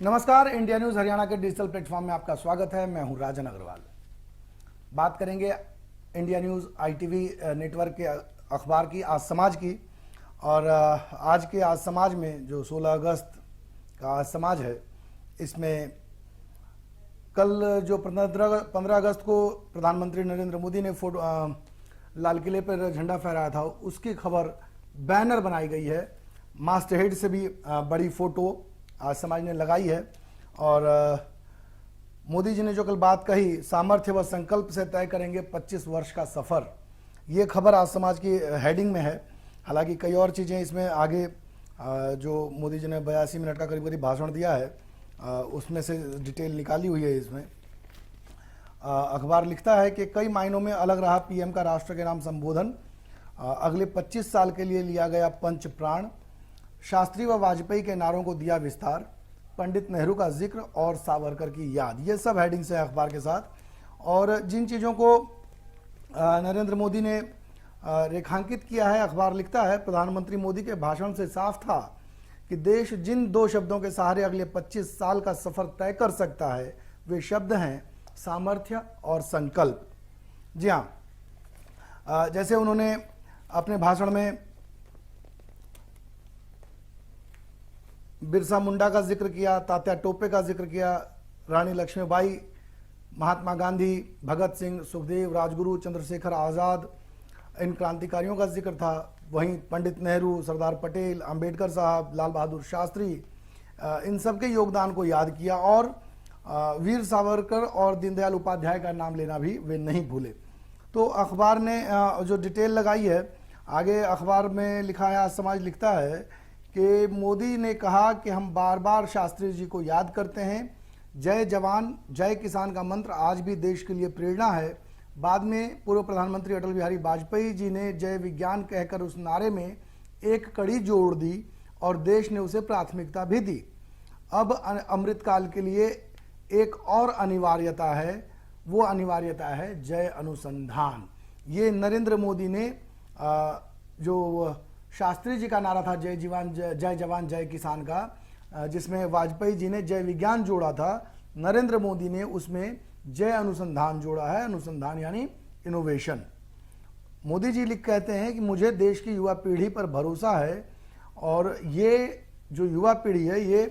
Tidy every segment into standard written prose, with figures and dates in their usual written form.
नमस्कार, India news Haryana के digital platform में आपका स्वागत है। मैं हूं राजन अग्रवाल। बात करेंगे इंडिया न्यूज आईटीवी नेटवर्क के अखबार की आज समाज की। और आज के आज समाज में जो 16 अगस्त का आज समाज है, इसमें कल जो 15 अगस्त को प्रधानमंत्री नरेंद्र मोदी ने लाल किले पर झंडा फहराया था, उसकी खबर बैनर बनाई गई है। मास्ट हेड से भी बड़ी फोटो आज समाज ने लगाई है। और मोदी जी ने जो कल बात कही, सामर्थ्य व संकल्प से तय करेंगे 25 वर्ष का सफर, ये खबर आज समाज की हेडिंग में है। हालांकि कई और चीज़ें इसमें आगे जो मोदी जी ने 82 मिनट का करीब करीब भाषण दिया है, उसमें से डिटेल निकाली हुई है। इसमें अखबार लिखता है कि कई मायनों में अलग रहा पीएम का राष्ट्र के नाम संबोधन। अगले 25 साल के लिए लिया गया पंच प्राण। शास्त्री व वाजपेयी के नारों को दिया विस्तार। पंडित नेहरू का जिक्र और सावरकर की याद। ये सब हेडिंग्स हैं अखबार के साथ। और जिन चीज़ों को नरेंद्र मोदी ने रेखांकित किया है, अखबार लिखता है प्रधानमंत्री मोदी के भाषण से साफ था कि देश जिन दो शब्दों के सहारे अगले 25 साल का सफर तय कर सकता है, वे शब्द हैं सामर्थ्य और संकल्प। जी हाँ, जैसे उन्होंने अपने भाषण में बिरसा मुंडा का जिक्र किया, तात्या टोपे का जिक्र किया, रानी लक्ष्मीबाई, महात्मा गांधी, भगत सिंह, सुखदेव, राजगुरु, चंद्रशेखर आज़ाद, इन क्रांतिकारियों का जिक्र था। वहीं पंडित नेहरू, सरदार पटेल, अंबेडकर साहब, लाल बहादुर शास्त्री, इन सब के योगदान को याद किया। और वीर सावरकर और दीनदयाल उपाध्याय का नाम लेना भी वे नहीं भूले। तो अखबार ने जो डिटेल लगाई है, आगे अखबार में लिखा है, आज समाज लिखता है कि मोदी ने कहा कि हम बार बार शास्त्री जी को याद करते हैं। जय जवान जय किसान का मंत्र आज भी देश के लिए प्रेरणा है। बाद में पूर्व प्रधानमंत्री अटल बिहारी वाजपेयी जी ने जय विज्ञान कहकर उस नारे में एक कड़ी जोड़ दी और देश ने उसे प्राथमिकता भी दी। अब अमृतकाल के लिए एक और अनिवार्यता है, वो अनिवार्यता है जय अनुसंधान। ये नरेंद्र मोदी ने जो शास्त्री जी का नारा था जय जवान जय किसान का, जिसमें वाजपेयी जी ने जय विज्ञान जोड़ा था, नरेंद्र मोदी ने उसमें जय अनुसंधान जोड़ा है। अनुसंधान यानी इनोवेशन। मोदी जी कहते हैं कि मुझे देश की युवा पीढ़ी पर भरोसा है और ये जो युवा पीढ़ी है ये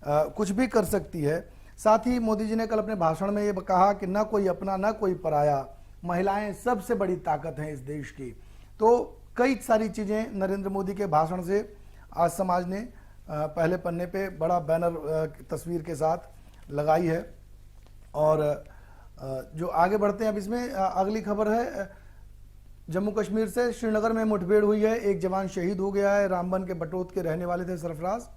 कुछ भी कर सकती है। साथ ही मोदी जी ने कल अपने भाषण में ये कहा कि न कोई अपना न कोई पराया, महिलाएं सबसे बड़ी ताकत हैं इस देश की। तो कई सारी चीज़ें नरेंद्र मोदी के भाषण से आज समाज ने पहले पन्ने पे बड़ा बैनर तस्वीर के साथ लगाई है। और जो आगे बढ़ते हैं अब इसमें अगली खबर है, जम्मू कश्मीर से श्रीनगर में मुठभेड़ हुई है, एक जवान शहीद हो गया है। रामबन के बटोत के रहने वाले थे सरफराज,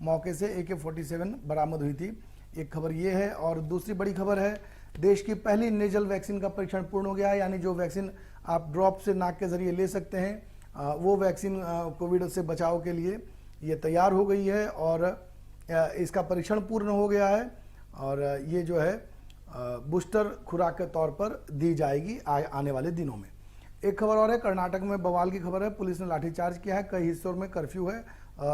मौके से AK-47 बरामद हुई थी। एक खबर ये है। और दूसरी बड़ी खबर है, देश की पहली नेजल वैक्सीन का परीक्षण पूर्ण हो गया है। यानी जो वैक्सीन आप ड्रॉप से नाक के जरिए ले सकते हैं, वो वैक्सीन कोविड से बचाव के लिए ये तैयार हो गई है और इसका परीक्षण पूर्ण हो गया है। और ये जो है बूस्टर खुराक के तौर पर दी जाएगी आने वाले दिनों में। एक खबर और है, कर्नाटक में बवाल की खबर है, पुलिस ने लाठीचार्ज किया है, कई हिस्सों में कर्फ्यू है।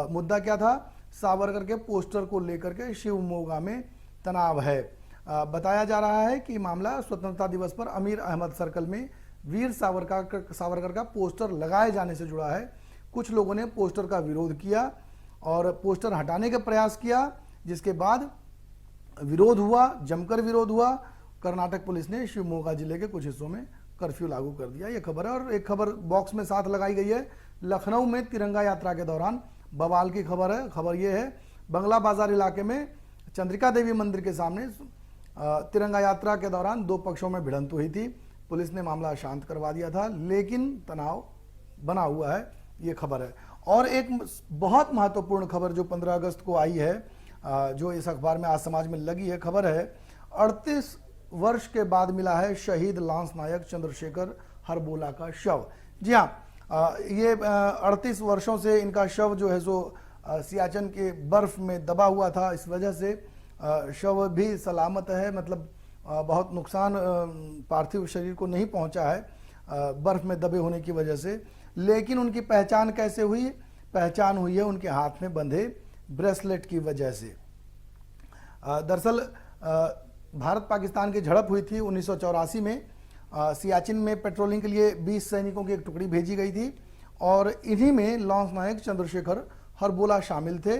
मुद्दा क्या था? सावरकर के पोस्टर को लेकर के शिवमोगा में तनाव है। बताया जा रहा है कि मामला स्वतंत्रता दिवस पर अमीर अहमद सर्कल में वीर सावरकर का पोस्टर लगाए जाने से जुड़ा है। कुछ लोगों ने पोस्टर का विरोध किया और पोस्टर हटाने का प्रयास किया, जिसके बाद विरोध हुआ, जमकर विरोध हुआ। कर्नाटक पुलिस ने शिवमोगा जिले के कुछ हिस्सों में कर्फ्यू लागू कर दिया। यह खबर है। और एक खबर बॉक्स में साथ लगाई गई है, लखनऊ में तिरंगा यात्रा के दौरान बवाल की खबर है। खबर यह है, बंगला बाजार इलाके में चंद्रिका देवी मंदिर के सामने तिरंगा यात्रा के दौरान दो पक्षों में भिड़ंत हुई थी। पुलिस ने मामला शांत करवा दिया था, लेकिन तनाव बना हुआ है, ये खबर है। और एक बहुत महत्वपूर्ण खबर जो 15 अगस्त को आई है, जो इस अखबार में आज समाज में लगी है, खबर है 38 वर्ष के बाद मिला है शहीद लांस नायक चंद्रशेखर हरबोला का शव। जी हाँ, ये 38 वर्षों से इनका शव जो है सो सियाचिन के बर्फ में दबा हुआ था। इस वजह से शव भी सलामत है, मतलब बहुत नुकसान पार्थिव शरीर को नहीं पहुंचा है बर्फ में दबे होने की वजह से। लेकिन उनकी पहचान कैसे हुई? पहचान हुई है उनके हाथ में बंधे ब्रेसलेट की वजह से। दरअसल भारत पाकिस्तान की झड़प हुई थी 1984 में। सियाचिन में पेट्रोलिंग के लिए 20 सैनिकों की एक टुकड़ी भेजी गई थी और इन्हीं में लॉन्स नायक चंद्रशेखर हरबोला शामिल थे।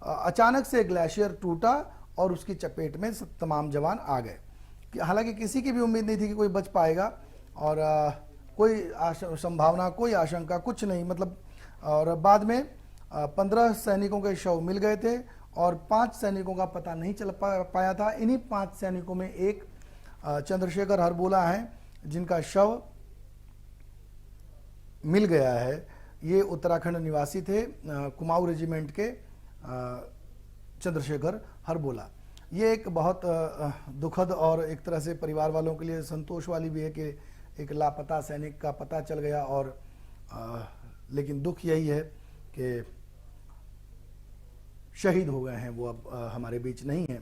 अचानक से ग्लेशियर टूटा और उसकी चपेट में तमाम जवान आ गए। हालांकि किसी की भी उम्मीद नहीं थी कि कोई बच पाएगा और कोई संभावना, कोई आशंका कुछ नहीं, मतलब। और बाद में 15 सैनिकों के शव मिल गए थे और 5 सैनिकों का पता नहीं चल पाया था। इन्हीं 5 सैनिकों में एक चंद्रशेखर हरबोला हैं जिनका शव मिल गया है। ये उत्तराखंड निवासी थे, कुमाऊं रेजिमेंट के चंद्रशेखर हरबोला। ये एक बहुत दुखद और एक तरह से परिवार वालों के लिए संतोष वाली भी है कि एक लापता सैनिक का पता चल गया। और लेकिन दुख यही है कि शहीद हो गए हैं, वो अब हमारे बीच नहीं है।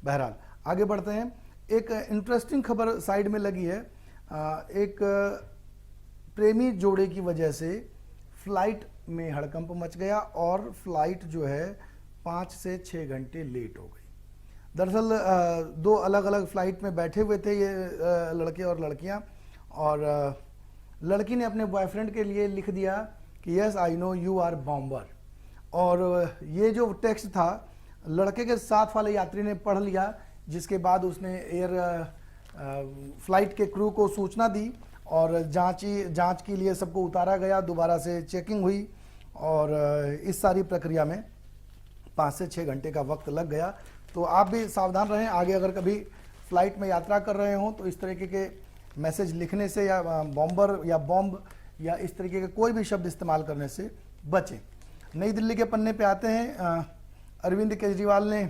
बहरहाल आगे बढ़ते हैं। एक इंटरेस्टिंग खबर साइड में लगी है। एक प्रेमी जोड़े की वजह से फ्लाइट में हड़कंप मच गया और फ्लाइट जो है 5 से 6 घंटे लेट हो गई। दरअसल 2 अलग अलग फ्लाइट में बैठे हुए थे ये लड़के और लड़कियां, और लड़की ने अपने बॉयफ्रेंड के लिए लिख दिया कि yes I know you are bomber. और ये जो टेक्स्ट था लड़के के साथ वाले यात्री ने पढ़ लिया, जिसके बाद उसने फ्लाइट के क्रू को सूचना दी और जांच के लिए सबको उतारा गया, दोबारा से चेकिंग हुई और इस सारी प्रक्रिया में 5 से 6 घंटे का वक्त लग गया। तो आप भी सावधान रहें, आगे अगर कभी फ्लाइट में यात्रा कर रहे हों तो इस तरीके के मैसेज लिखने से या बॉम्बर या बॉम्ब या इस तरीके के कोई भी शब्द इस्तेमाल करने से बचें। नई दिल्ली के पन्ने पे आते हैं। अरविंद केजरीवाल ने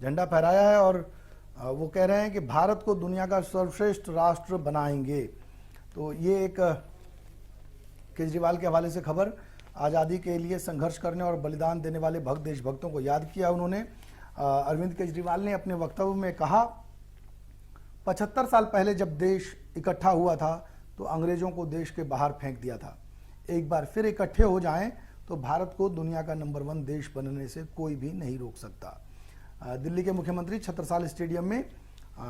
झंडा फहराया है और वो कह रहे हैं कि भारत को दुनिया का सर्वश्रेष्ठ राष्ट्र बनाएंगे। तो ये एक केजरीवाल के हवाले से खबर। आज़ादी के लिए संघर्ष करने और बलिदान देने वाले देशभक्तों को याद किया उन्होंने। अरविंद केजरीवाल ने अपने वक्तव्य में कहा, 75 साल पहले जब देश इकट्ठा हुआ था तो अंग्रेजों को देश के बाहर फेंक दिया था। एक बार फिर इकट्ठे हो जाएं तो भारत को दुनिया का नंबर 1 देश बनने से कोई भी नहीं रोक सकता। दिल्ली के मुख्यमंत्री छत्रसाल स्टेडियम में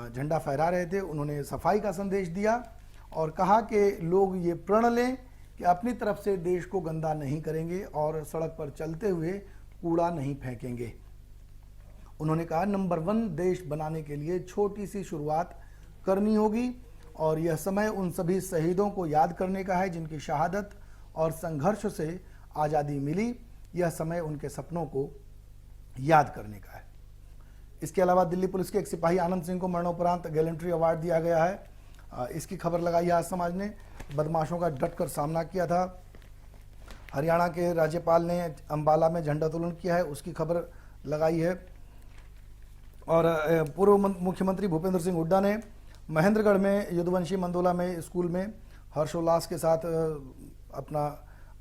झंडा फहरा रहे थे। उन्होंने सफाई का संदेश दिया और कहा कि लोग ये प्रण लें कि अपनी तरफ से देश को गंदा नहीं करेंगे और सड़क पर चलते हुए कूड़ा नहीं फेंकेंगे। उन्होंने कहा नंबर 1 देश बनाने के लिए छोटी सी शुरुआत करनी होगी और यह समय उन सभी शहीदों को याद करने का है जिनकी शहादत और संघर्ष से आज़ादी मिली। यह समय उनके सपनों को याद करने का है। इसके अलावा दिल्ली पुलिस के एक सिपाही आनंद सिंह को मरणोपरांत गैलेंट्री अवार्ड दिया गया है। इसकी खबर लगाई है आज समाज ने। बदमाशों का डटकर सामना किया था। हरियाणा के राज्यपाल ने अंबाला में झंडोत्तोलन किया है, उसकी खबर लगाई है। और पूर्व मुख्यमंत्री भूपेंद्र सिंह हुड्डा ने महेंद्रगढ़ में यदुवंशी मंदोला में स्कूल में हर्षोल्लास के साथ अपना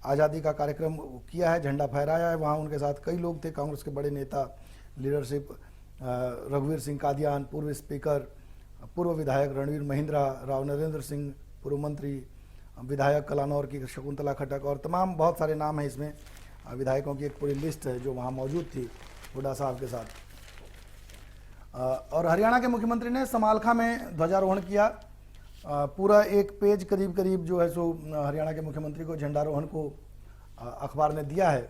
आज़ादी का कार्यक्रम किया है, झंडा फहराया है। वहाँ उनके साथ कई लोग थे, कांग्रेस के बड़े नेता, लीडरशिप, रघुवीर सिंह कादियान, पूर्व स्पीकर, पूर्व विधायक रणवीर महिंद्रा, राव नरेंद्र सिंह, पूर्व मंत्री, विधायक कलानौर की शकुंतला खट्टक और तमाम बहुत सारे नाम हैं इसमें। विधायकों की एक पूरी लिस्ट है जो वहाँ मौजूद थी हुड्डा साहब के साथ। और हरियाणा के मुख्यमंत्री ने समालखा में ध्वजारोहण किया। पूरा एक पेज करीब करीब जो है सो हरियाणा के मुख्यमंत्री को झंडारोहण को अखबार ने दिया है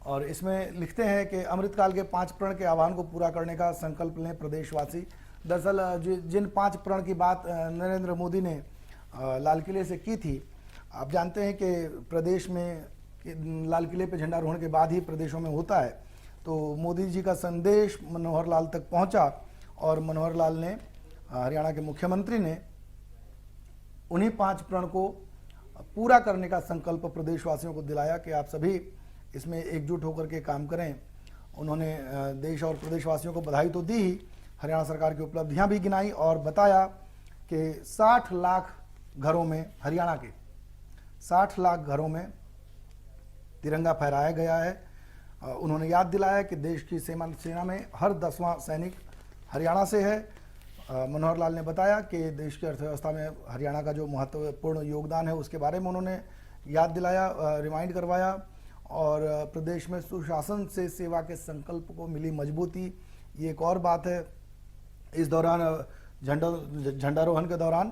और इसमें लिखते हैं कि अमृतकाल के 5 प्रण के आह्वान को पूरा करने का संकल्प लें प्रदेशवासी। दरअसल जिन 5 प्रण की बात नरेंद्र मोदी ने लाल किले से की थी, आप जानते हैं कि प्रदेश में लाल किले पे झंडारोहण के बाद ही प्रदेशों में होता है। तो मोदी जी का संदेश मनोहर लाल तक पहुंचा और मनोहर लाल ने, हरियाणा के मुख्यमंत्री ने, उन्हीं 5 प्रण को पूरा करने का संकल्प प्रदेशवासियों को दिलाया कि आप सभी इसमें एकजुट होकर के काम करें। उन्होंने देश और प्रदेशवासियों को बधाई तो दी ही, हरियाणा सरकार की उपलब्धियां भी गिनाई और बताया कि 60 लाख घरों में, हरियाणा के 60 लाख घरों में तिरंगा फहराया गया है। उन्होंने याद दिलाया कि देश की सेना में हर 10वां सैनिक हरियाणा से है। मनोहर लाल ने बताया कि देश की अर्थव्यवस्था में हरियाणा का जो महत्वपूर्ण योगदान है उसके बारे में उन्होंने याद दिलाया, रिमाइंड करवाया और प्रदेश में सुशासन से सेवा के संकल्प को मिली मजबूती, ये एक और बात है। इस दौरान झंडारोहण के दौरान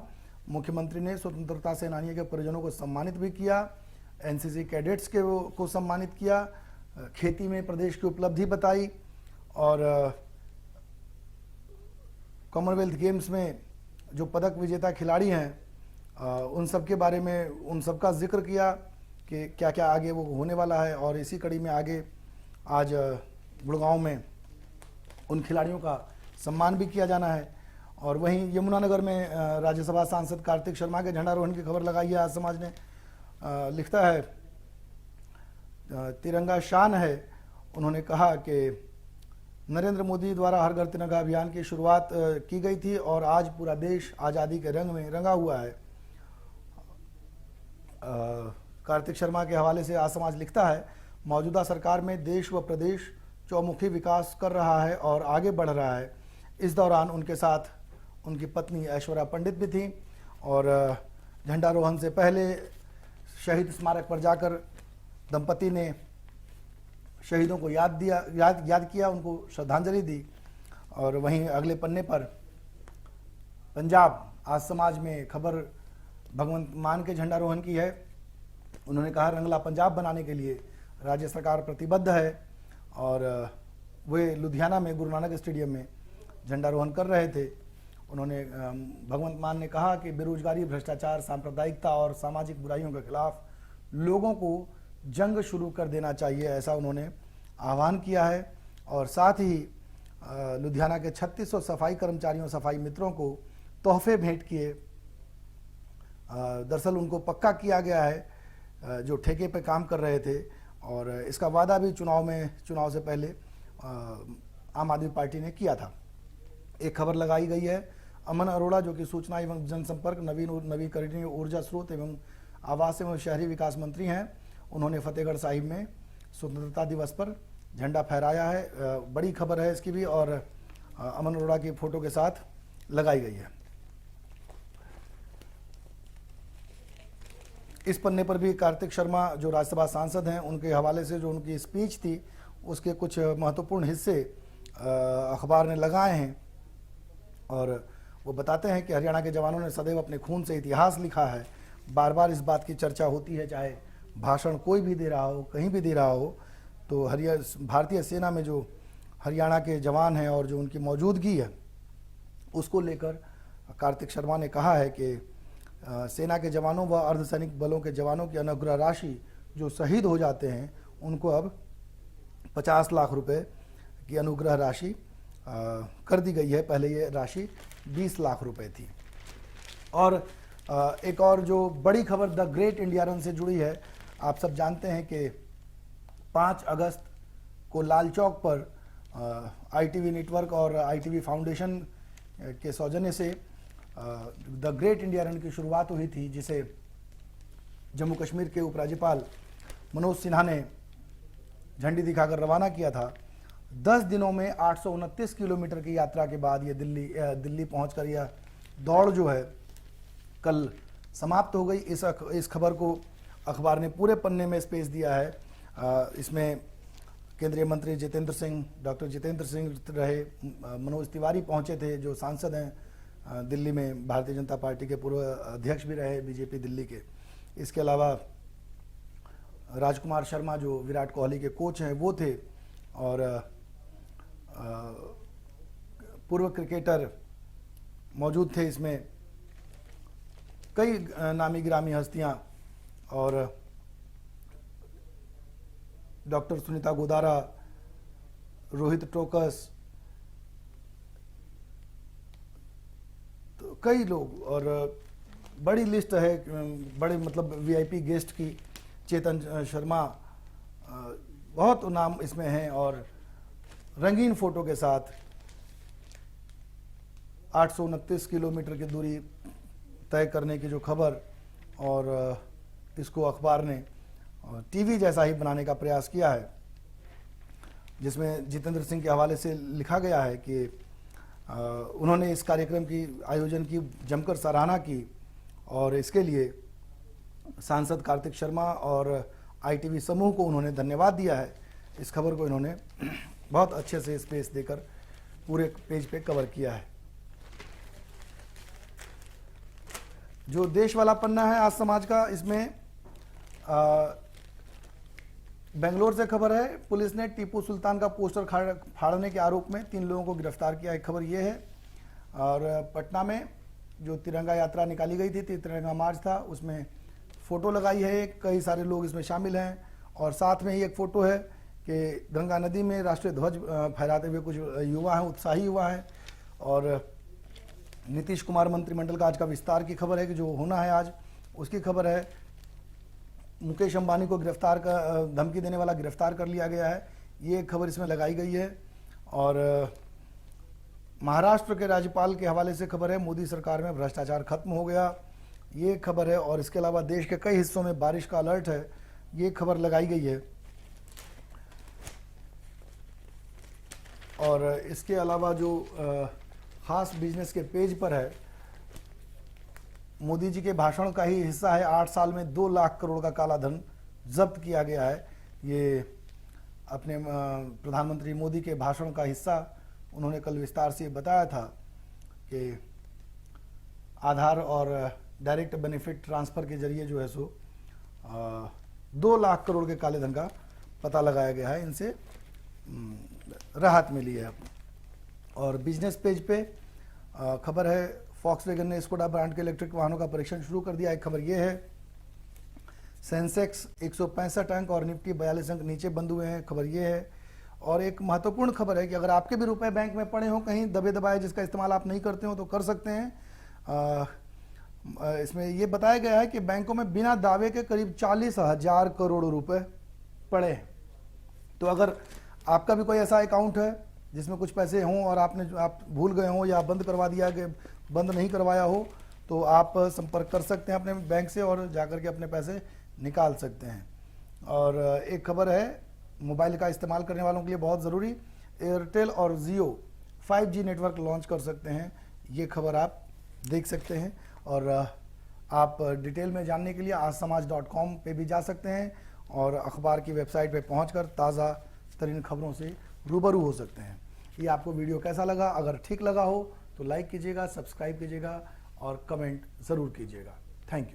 मुख्यमंत्री ने स्वतंत्रता सेनानियों के परिजनों को सम्मानित भी किया, एनसीसी कैडेट्स को सम्मानित किया, खेती में प्रदेश की उपलब्धि बताई और कॉमनवेल्थ गेम्स में जो पदक विजेता खिलाड़ी हैं उन सब के बारे में उन सब का जिक्र किया कि क्या क्या आगे वो होने वाला है। और इसी कड़ी में आगे आज गुड़गांव में उन खिलाड़ियों का सम्मान भी किया जाना है। और वहीं यमुनानगर में राज्यसभा सांसद कार्तिक शर्मा के झंडारोहण की खबर लगाई है आज समाज ने। लिखता है तिरंगा शान है। उन्होंने कहा कि नरेंद्र मोदी द्वारा हर घर तिरंगा अभियान की शुरुआत की गई थी और आज पूरा देश आज़ादी के रंग में रंगा हुआ है। कार्तिक शर्मा के हवाले से आज समाज लिखता है मौजूदा सरकार में देश व प्रदेश चौमुखी विकास कर रहा है और आगे बढ़ रहा है। इस दौरान उनके साथ उनकी पत्नी ऐश्वर्या पंडित भी थी और झंडारोहण से पहले शहीद स्मारक पर जाकर दंपति ने शहीदों को याद किया, उनको श्रद्धांजलि दी। और वहीं अगले पन्ने पर पंजाब आज समाज में खबर भगवंत मान के झंडारोहण की है। उन्होंने कहा रंगला पंजाब बनाने के लिए राज्य सरकार प्रतिबद्ध है और वे लुधियाना में गुरु नानक स्टेडियम में झंडारोहण कर रहे थे। उन्होंने भगवंत मान ने कहा कि बेरोजगारी, भ्रष्टाचार, सांप्रदायिकता और सामाजिक बुराइयों के खिलाफ लोगों को जंग शुरू कर देना चाहिए, ऐसा उन्होंने आह्वान किया है। और साथ ही लुधियाना के 3600 सफाई कर्मचारियों, सफाई मित्रों को तोहफे भेंट किए। दरअसल उनको पक्का किया गया है जो ठेके पे काम कर रहे थे और इसका वादा भी चुनाव से पहले आम आदमी पार्टी ने किया था। एक खबर लगाई गई है अमन अरोड़ा जो कि सूचना एवं जनसंपर्क, नवीकरणीय ऊर्जा स्रोत एवं आवास एवं शहरी विकास मंत्री हैं। उन्होंने फतेहगढ़ साहिब में स्वतंत्रता दिवस पर झंडा फहराया है। बड़ी खबर है इसकी भी और अमन अरोड़ा की फोटो के साथ लगाई गई है। इस पन्ने पर भी कार्तिक शर्मा जो राज्यसभा सांसद हैं उनके हवाले से जो उनकी स्पीच थी उसके कुछ महत्वपूर्ण हिस्से अखबार ने लगाए हैं और वो बताते हैं कि हरियाणा के जवानों ने सदैव अपने खून से इतिहास लिखा है। बार बार इस बात की चर्चा होती है, चाहे भाषण कोई भी दे रहा हो, कहीं भी दे रहा हो, तो भारतीय सेना में जो हरियाणा के जवान हैं और जो उनकी मौजूदगी है उसको लेकर कार्तिक शर्मा ने कहा है कि सेना के जवानों व अर्धसैनिक बलों के जवानों की अनुग्रह राशि जो शहीद हो जाते हैं उनको अब 50 लाख रुपए की अनुग्रह राशि कर दी गई है। पहले ये राशि 20 लाख रुपए थी। और एक और जो बड़ी खबर द ग्रेट इंडिया रन से जुड़ी है। आप सब जानते हैं कि 5 अगस्त को लाल चौक पर आईटीवी नेटवर्क और आईटीवी फाउंडेशन के सौजन्य से द ग्रेट इंडिया रन की शुरुआत हुई थी, जिसे जम्मू कश्मीर के उपराज्यपाल मनोज सिन्हा ने झंडी दिखाकर रवाना किया था। 10 दिनों में 829 किलोमीटर की यात्रा के बाद ये दिल्ली पहुंचकर यह दौड़ जो है कल समाप्त हो गई। इस खबर को अखबार ने पूरे पन्ने में स्पेस दिया है। इसमें केंद्रीय मंत्री जितेंद्र सिंह, डॉक्टर जितेंद्र सिंह रहे, मनोज तिवारी पहुंचे थे जो सांसद हैं दिल्ली में, भारतीय जनता पार्टी के पूर्व अध्यक्ष भी रहे बीजेपी दिल्ली के। इसके अलावा राजकुमार शर्मा जो विराट कोहली के कोच हैं वो थे और पूर्व क्रिकेटर मौजूद थे। इसमें कई नामी गिरामी हस्तियां और डॉक्टर सुनीता गोदारा, रोहित टोकस, तो कई लोग और बड़ी लिस्ट है, बड़े मतलब वीआईपी गेस्ट की। चेतन शर्मा, बहुत नाम इसमें हैं और रंगीन फोटो के साथ 829 किलोमीटर की दूरी तय करने की जो खबर, और इसको अखबार ने टीवी जैसा ही बनाने का प्रयास किया है, जिसमें जितेंद्र सिंह के हवाले से लिखा गया है कि उन्होंने इस कार्यक्रम की आयोजन की जमकर सराहना की और इसके लिए सांसद कार्तिक शर्मा और ITV समूह को उन्होंने धन्यवाद दिया है। इस खबर को इन्होंने बहुत अच्छे से स्पेस देकर पूरे पेज पे कवर किया है। जो देश वाला पन्ना है आज समाज का, इसमें बेंगलोर से खबर है, पुलिस ने टीपू सुल्तान का पोस्टर फाड़ने के आरोप में 3 लोगों को गिरफ्तार किया। एक खबर यह है। और पटना में जो तिरंगा यात्रा निकाली गई थी, तिरंगा मार्च था, उसमें फोटो लगाई है, कई सारे लोग इसमें शामिल हैं। और साथ में ही एक फोटो है कि गंगा नदी में राष्ट्रीय ध्वज फहराते हुए कुछ युवा हैं, उत्साही युवा हैं। और नीतीश कुमार मंत्रिमंडल का आज का विस्तार की खबर है कि जो होना है आज, उसकी खबर है। मुकेश अंबानी को गिरफ्तार कर धमकी देने वाला गिरफ्तार कर लिया गया है, ये खबर इसमें लगाई गई है। और महाराष्ट्र के राज्यपाल के हवाले से खबर है, मोदी सरकार में भ्रष्टाचार खत्म हो गया, ये खबर है। और इसके अलावा देश के कई हिस्सों में बारिश का अलर्ट है, ये खबर लगाई गई है। और इसके अलावा जो खास बिजनेस के पेज पर है, मोदी जी के भाषण का ही हिस्सा है, 8 साल में 2 लाख करोड़ का काला धन जब्त किया गया है। ये अपने प्रधानमंत्री मोदी के भाषण का हिस्सा उन्होंने कल विस्तार से बताया था कि आधार और डायरेक्ट बेनिफिट ट्रांसफ़र के जरिए जो है सो 2 लाख करोड़ के काले धन का पता लगाया गया है, इनसे राहत मिली है। और बिजनेस पेज पे खबर है, फॉक्सवैगन ने स्कोडा ब्रांड के इलेक्ट्रिक वाहनों का परीक्षण शुरू कर दिया। एक खबर यह है। सेंसेक्स 165 अंक और निफ्टी 42 अंक नीचे बंद हुए हैं, खबर यह है। और एक महत्वपूर्ण खबर है कि अगर आपके भी रुपए बैंक में पड़े हों कहीं दबे दबाए, जिसका इस्तेमाल आप नहीं करते हो तो कर सकते हैं। इसमें यह बताया गया है कि बैंकों में बिना दावे के करीब 40,000 करोड़ रुपए पड़े हैं। तो अगर आपका भी कोई ऐसा अकाउंट है जिसमें कुछ पैसे हों और आप भूल गए हों या बंद करवा दिया कि बंद नहीं करवाया हो, तो आप संपर्क कर सकते हैं अपने बैंक से और जाकर के अपने पैसे निकाल सकते हैं। और एक खबर है, मोबाइल का इस्तेमाल करने वालों के लिए बहुत ज़रूरी, एयरटेल और जियो 5G नेटवर्क लॉन्च कर सकते हैं, ये खबर आप देख सकते हैं। और आप डिटेल में जानने के लिए आजसमाज.com पे भी जा सकते हैं और अखबार की वेबसाइट पे पहुंचकर ताज़ा तरीन खबरों से रूबरू हो सकते हैं। ये आपको वीडियो कैसा लगा? अगर ठीक लगा हो तो लाइक कीजिएगा, सब्सक्राइब कीजिएगा और कमेंट ज़रूर कीजिएगा। Thank you.